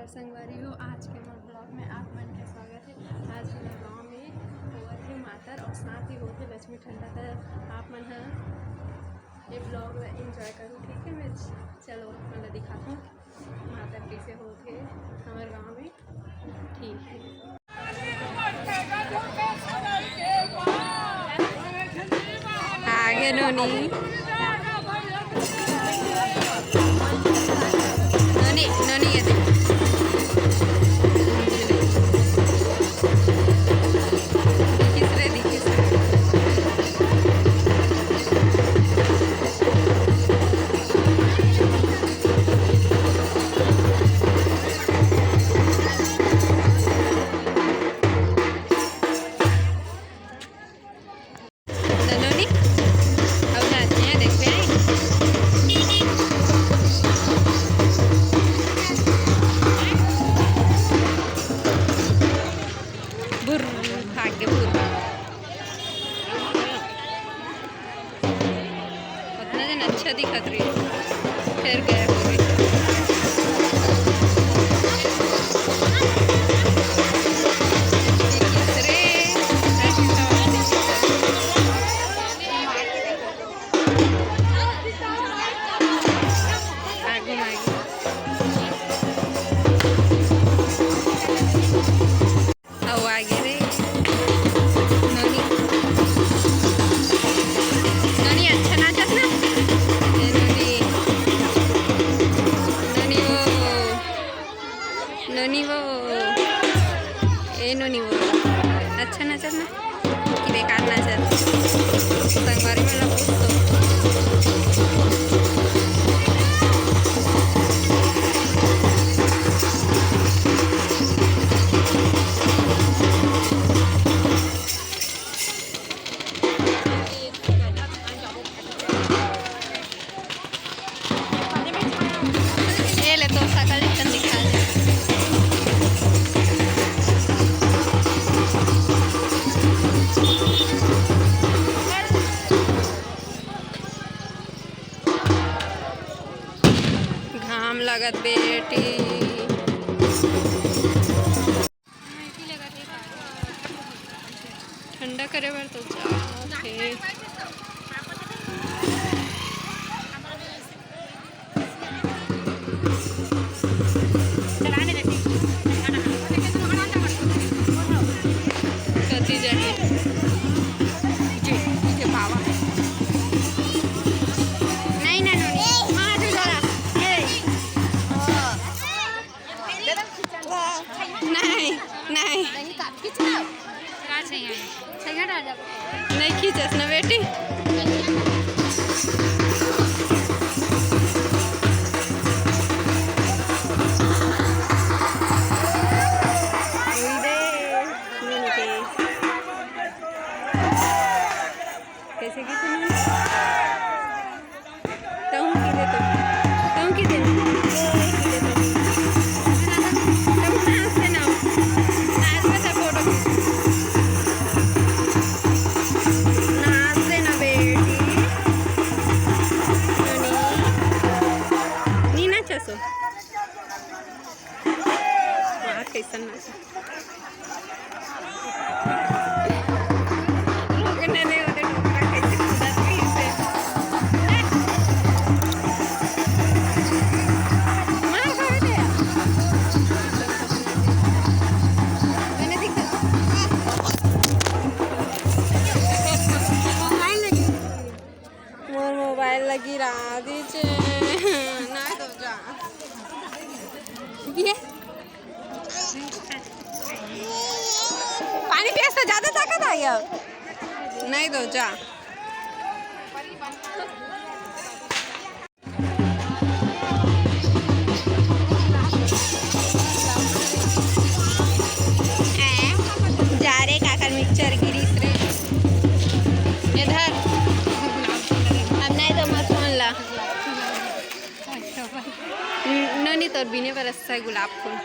नमस्कार संगवारी हो। आज के मोर ब्लॉग में आप मन के स्वागत है। आज मेरा गाँव में होवत है मातर और साथ ही होते लक्ष्मी ठंडा। तो आप मन ये ब्लॉग एंजॉय करो, ठीक है। मैं चलो मतलब दिखाता हूँ मातर कैसे होते हमारे गाँव में, ठीक है। आगे नोनी नोनी नोनी ये देख अच्छा दिखत रही फिर गए हो गई। नोनी वो नोनी वो अच्छा नचत ना कि बेकार नचत संगवारी में पूछ तो ले तो सकल दिखा लगत बेटी ठंडा करे बर तो कति जाए नहीं खींचस ना बेटी। कैसे की कैसन मोर मोबाइल लगी रहा दीजिए ना तो जा ये पानी पियास तो ज्यादा ताकत आ गया नहीं दो जा। जा रे काकर मिक्सचर गिरी रे इधर अब नहीं तो मत फोन ला नोनी तोर बिने पर अच्छा गुलाब फूल